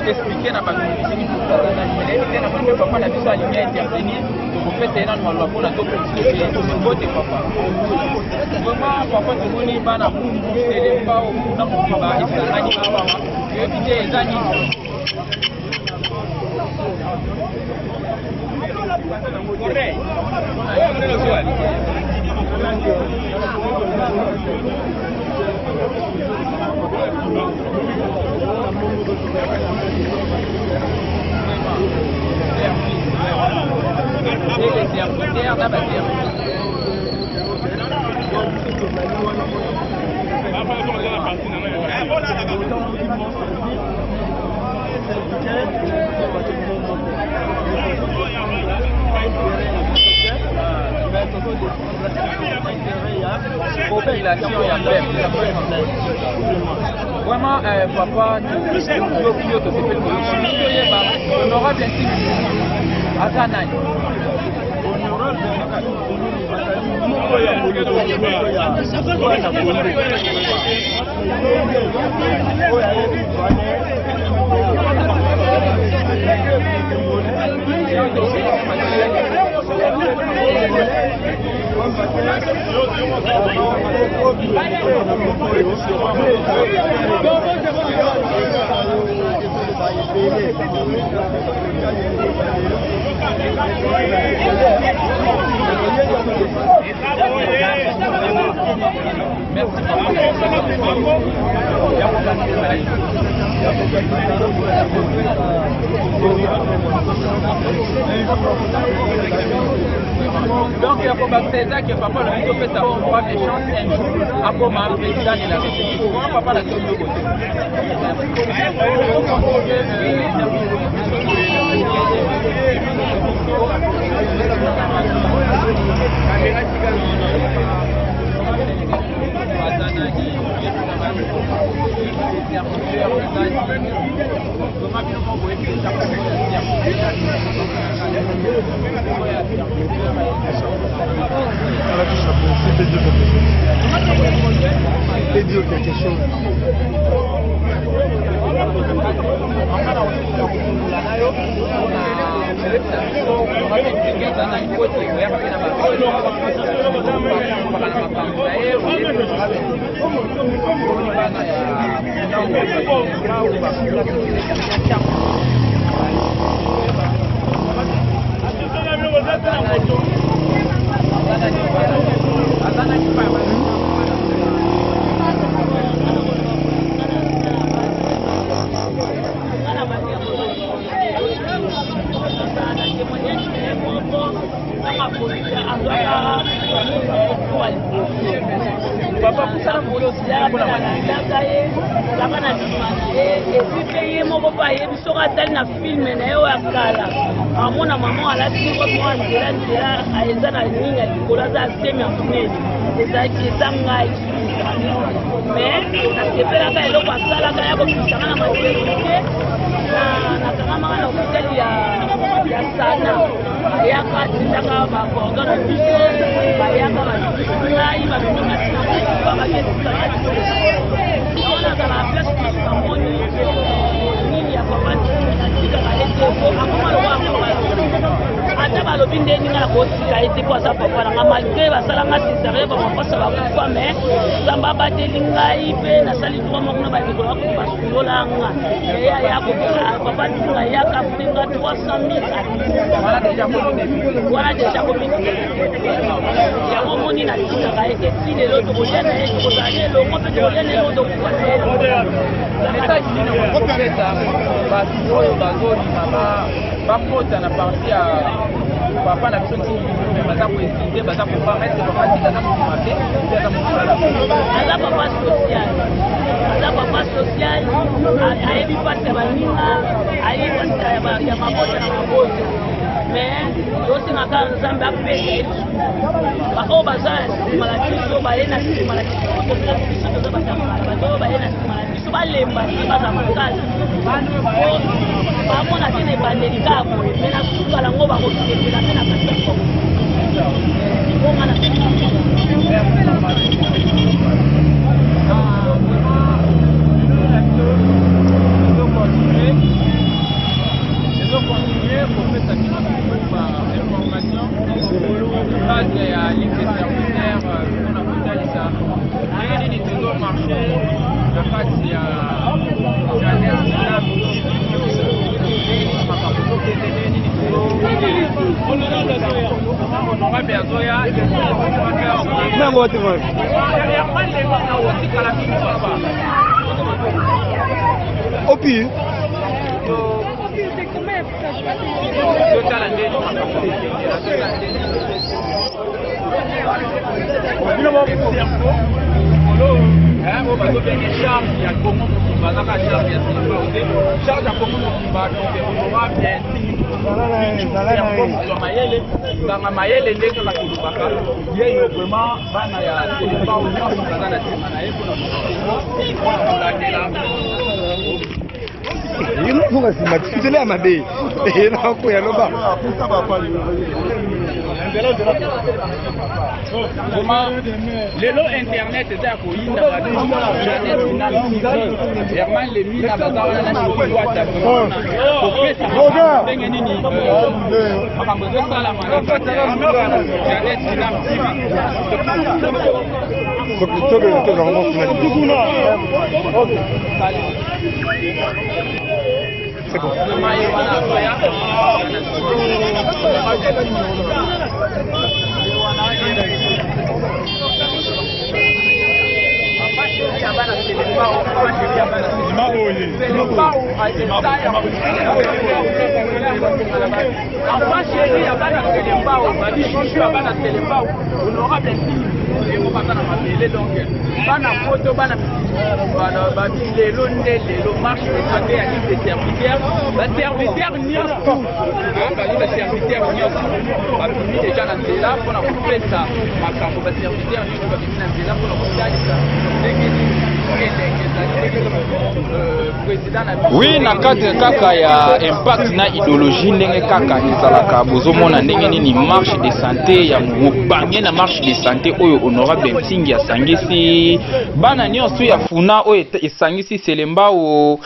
expliquer na bantu papa na biso alimia intervenir tokopesa ye nano maloba mpona tokonsidere tokote papa vraiment papa tomoni bana telemba okuna kobiba esangani awa yoyebi te eza nini Vraiment, papa, honorable ainsi Azanai. Donc, il faut baptiser que papa le dit fait avoir droit de chance un jour à comme un président de la République. Comment papa l'a dit de côté? C'était dur quelque chose. Papa kusala molo siya pour la manifestation kama na et moko pa yebi soka tali na film na yo akala amona mama alati ko mo andela aeza na ninga likola za semi amunene eza kitanga mais na kepela ka eloko asala ka ya ko pisana na maternité na kama na hospitali ya sana ayaka tindaka bakonga na biso bayaka ngai babinga tina babakesika ona kala place kamoni nini ya papa tika kaete akoma lo ata balobi ndenge nga na kotika ete po aza papa nanga malgré basalanga césarien bamapasa bakufa me nzambe abateli ngai mpe nasali droit moko na bandeko basulolanga eyayakobela papa ntinga yaka mpenga 300,000 wana deja komini yango moni natikaka ete ti lelo tokolia na ye tokozala na elongo mpe tokolia na elongo tokufa na ye bato oyo bazolima bakota na parti ya papa na biso ntini baza koeside baza koparete bapatika aza mokima te aza papa social ayebi pasi ya baninga ayebi pasi ya mabota na mabota mais tosengaka nzambe apesa ye baoyo baza na nsima na biso baye na nsima na biso biso toza batambala bato oyo baye na nsima na biso balemba te baza makasi bamona te na ebandeli kaka boye me na suka nango bakosepela mpe na kati ya bonga na base ya ligue de servitaire mpona kotalisa ndenge nini tozomarche na kati ya makambo tokende ndenge nini honorable azoya otikala mingi baba opi totala ndenge makambo bazobenge charge ya kongo mokimba azaka charge ya silibao te charge ya kongo mokimba honorable mayele nganga mayele ndenge batolobaka yeyo vraiment bana ya silibao nyonso baza na nsima na ye mpona kolandela yinofunga sima tisitele ya mabe nakoya loba lelo internet eza ya koyinda herman lemina baza wana na kokwata kopesa ndenge nini makambo ezosalama na kati ya internet ina c'est bon. bana foto bana lelo nde lelo marche de santé ya ligue de serviteurs baserviteur nyonso baserviteur nyonso babimi deja na nzela mpona kopesa makambo baserviteur nyonso babimi na nzela mpona kosalisa ndenge oui na cadre kaka ya impact na idéologie ndenge kaka ezalaka bozomona ndenge nini marche de santé ya mobange na marche de santé oyo honorable Ntingi asangisi bana nyonso ya funa oyo esangisi Selembao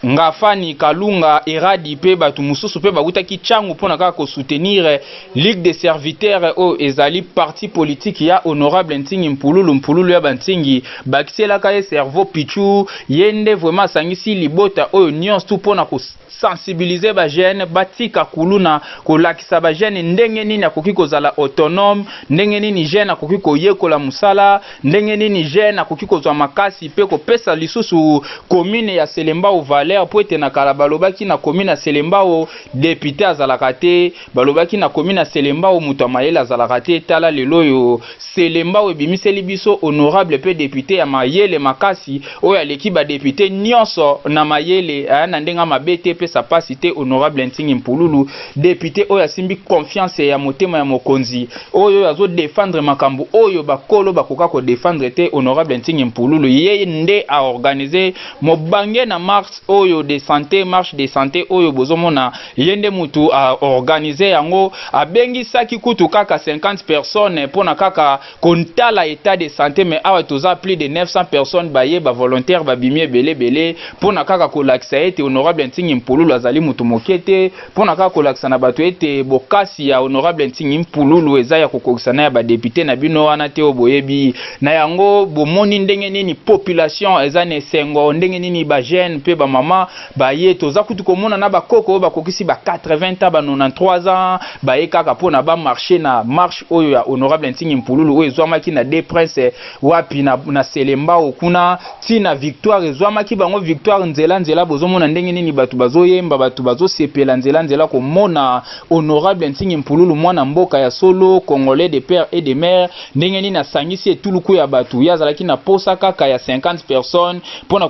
Ngafani Kalunga Eradi pe batu mususu pe bakutaki changu pona kaka ko soutenir Ligue des serviteurs o ezali parti politique ya honorable Ntingi mpululu ya Bantingi bakisela ka cerveau pichu yende vraiment sangisi libota oyo nyonso tu pona ko sensibiliser ba jeune batika kuluna ko lakisa ba jeune ndenge nini akoki kozala autonome ndenge nini jeune akoki koyekola musala ndenge nini jeune akoki kozwa makasi pe ko pesa lisusu commune ya Selembao Valère po ete na kala balobaki na commune ya Selembao député azalaka te balobaki na commune ya Selembao muto mayele azalaka te tala lelo yo Selembao ebimiseli biso honorable pe député ya mayele makasi oyo aleki ba député nyonso na mayele na ndenga mabete pesa pasité honorable Ntingi Mpululu député oyo asimbi confiance ya motema ya mokonzi oyo azo défendre makambo oyo bakolo bakoka ko défendre te honorable Ntingi Mpululu ye nde a organiser mobange na marche oyo de santé marche de santé oyo bozomona yende mutu a organiser yango abengi saki kutu kaka 50 personnes pona kaka kontala état de santé mais awa toza plus de 900 personnes baye ba volontaire babimie belé pona kaka kolakisa ete honorable Ntingi Mpululu azali mutu mokete pona kaka kolakisa na bato ete bokasi ya honorable Ntingi Mpululu eza ya kokokisa na ya ba député na bino wana te oboyebi na yango bomoni ndenge nini population eza ne sengo ndenge nini ba jeune pe ba mama baye toza kutu komona na bakoko bakokisi ba 80 ans ba 93 ans baye kaka pona ba marcher na marche oyo ya honorable Ntingi Mpululu oyo ezwamaki na des princes wapi na Selemba okuna tina victoire ezwamaki bango victoire nzela bozomona ndenge nini batu bazoyemba batu bazosepela nzela komona honorable Ntingi Mpululu mwana mboka ya solo congolais de père et de mère ndenge nini asangisi etuluku ya batu yazalaki na posa kaka ya 50 personnes pona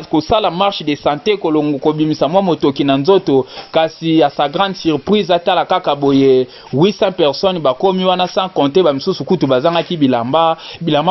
kosala marche de santé kolongo kobimisa mwa motoki na nzoto kasi à sa grande surprise atala kaka boye 800 personnes bakomi wana sans compter ba misusu kutu bazangaki bilamba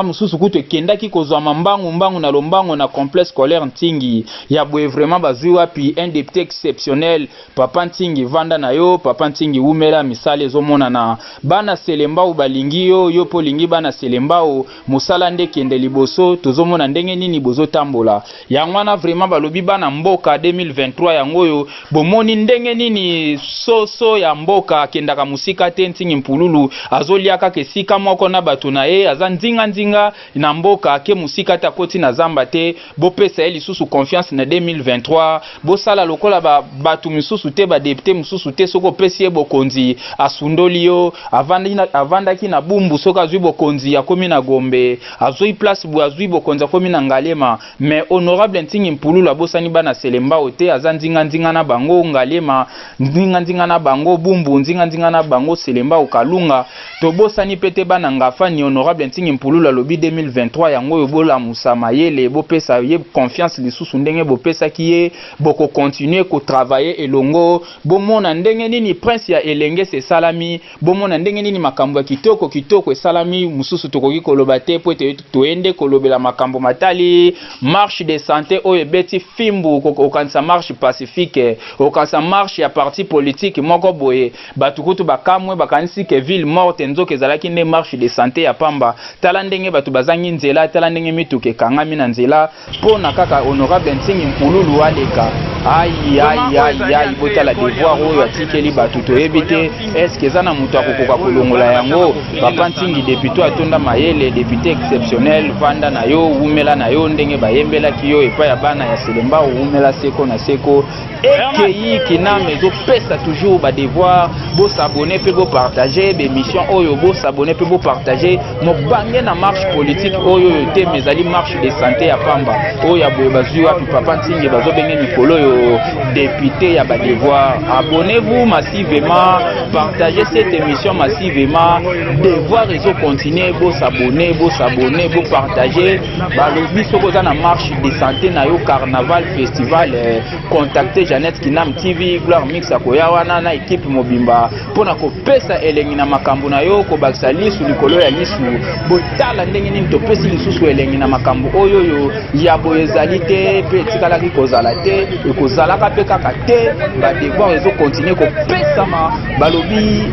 misusu kutu ekendaki kozwa mbangu na lombango na complexe scolaire Ntingi ya boye vraiment bazui wapi un député exceptionnel papa Ntingi vanda na yo papa Ntingi umela misale ezomona na bana Selemba balingi yo polingi bana Selemba musala nde kende liboso tozomona ndenge nini bozo tambola yangwana vraiment balobi bana mboka 2023 yango yo bomoni ndenge nini soso ya mboka kendaka musika te Ntingi Mpululu azoliaka kesika moko na batu na ye aza nzinga na mboka ke musika ta koti na zamba te bopesa ye lisusu confiance na 2023 bosala lokola batu misusu te ba député misusu te soko pesi ye bokonzi asundoli yo avandaki na bumbu soko azwi bokonzi akomi na Gombe azwi place bu azwi bokonzi akomi na Ngalema mais honorable Ntingi Mpululu abosani bana Selemba ote aza nzinga na bango Ngalema nzinga na bango bumbu nzinga na bango Selemba okalunga tobosani pete bana ngafa ni honorable Ntingi Mpululu alobi 2023 yango yobola musama yele bopesa ye confiance lisusu ndenge bopesa kiye boko continuer ko travailler elongo bomona ndenge nini prince ya elenge se salami bomona ndenge nini makambo ya kitoko esalami mususu tokoki koloba te po toende kolobela makambo matali marche de santé oyo beti fimbu okanisa marche pacifique okanisa marche ya parti politique moko boye batukutu bakamwe bakanisi ke ville morte nzoka ezalaki nde marche de santé ya pamba tala ndenge batu bazangi nzela tala ndenge mituke kangami na nzela pona kaka honorable Ntingi Mpululu aleka ai botala devoir oyo atikeli batu toyebi te eske eza na mutu akokoka kolongola yango papa Ntingi député atonda mayele député exceptionnel vanda na yo umela na yo ndenge bayembelaki yo epa ya bana ya Selemba umela seko na seko ekei kiname ezopesa toujours ba devoir bo s'abonner pe bo partager be mission oyo bo s'abonner pe bo partager mobange na marche politique oyo te mezali marche de santé ya pamba oyo ya boye bazui wapi papa Ntingi bazobenge mikolo yo député ya ba devoir abonnez-vous massivement partagez cette émission massivement devoir ezo continuer bo s'abonner bo partager balobi soko za na marche de santé na yo carnaval festival contacter Jeannette Kinam TV Gloire Mix akoya wana na équipe mobimba pona kopesa elengi na makambo na yo ko bakisa lisu likolo ya lisu botala ndenge nini topesi lisusu elengi na makambo oyo yo ya boyezali te pe tikalaki kozala te ekozalaka pe kaka te ba devoir ezo continuer kopesa balobi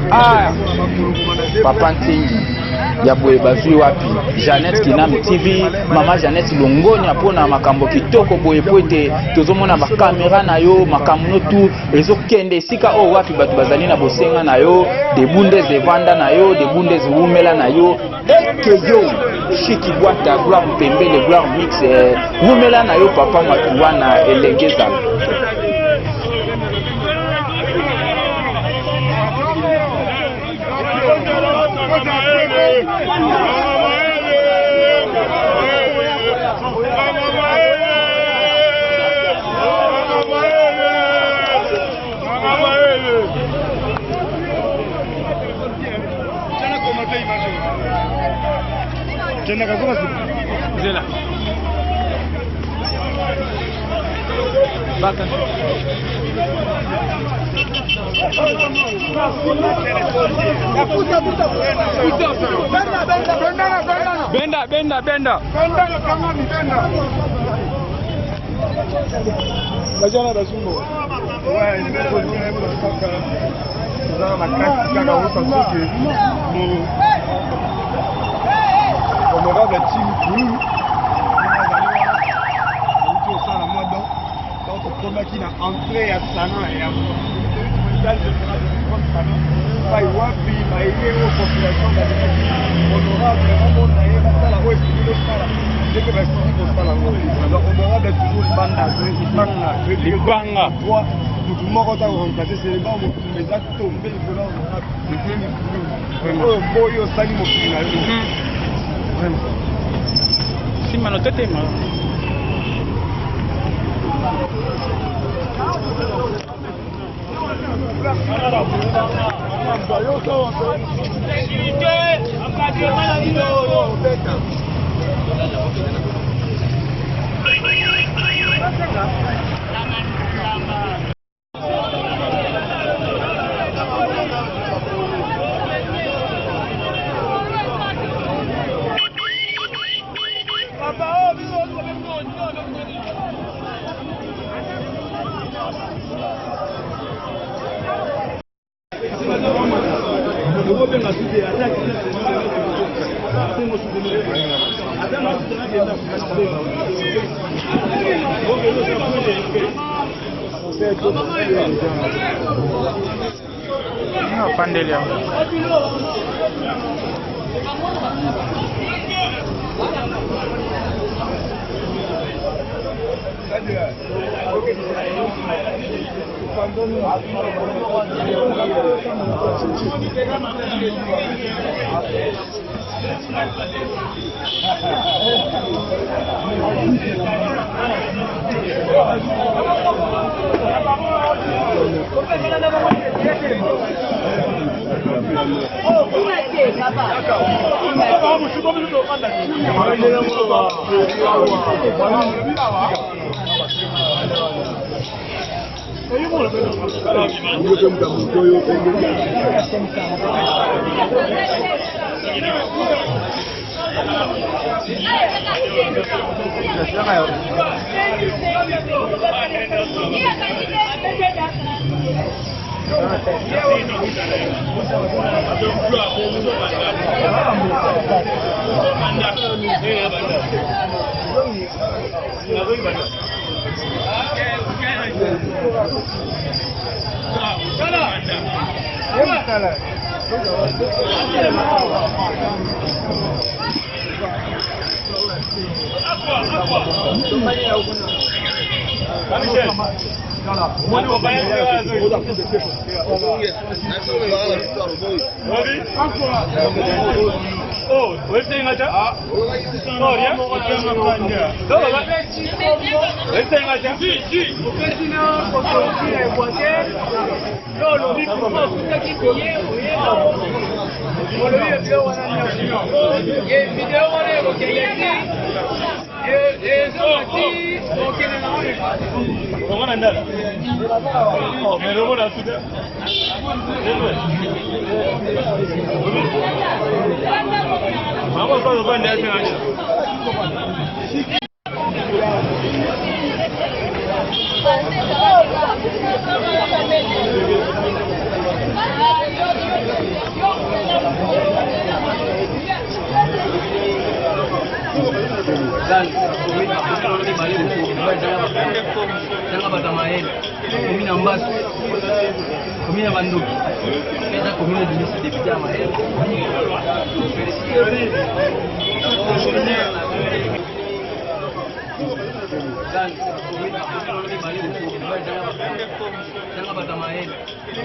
papa Ntingi ya boye bazui wapi Jeannette Kinam TV mama Jeannette Longoni apona makambo kitoko boye poete tozomona ba kamera na yo makambo notu ezo kende sika o wapi batu bazali na bosenga na yo de bundes evanda na yo de bundes umela na yo ekeyo Chiki Bwata Gloire Mpembele Gloire Mix umela na yo papa matuwana elengeza Zela. baka benda Bajana bazungu. Ouais, il est connu pour ça. Dans la carte kaka on pense que honorable team Koulou. On ça la mode donc comme qui na entrée à salon et à montage de comme salon. Pas wapi maïe au population honorable vraiment na yeba sala ouais c'est ça. Dès que va sortir pour ça la alors honorable toujours banda les banga droit tout moko ta remplacer c'est les bancs mais ça tombe le là vraiment boyo sali mo kina vraiment si mano tete ma no pandelia Oh, where's the Ingaja? Oh, yeah? Where's the Ingaja? Vamos a los banderas. Komina Mbasu, komina Banduki, eza komina du ministre député à Maël.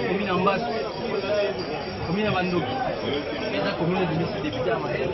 Komina Mbasu, komina Banduki, eza komina du ministre député à Maël.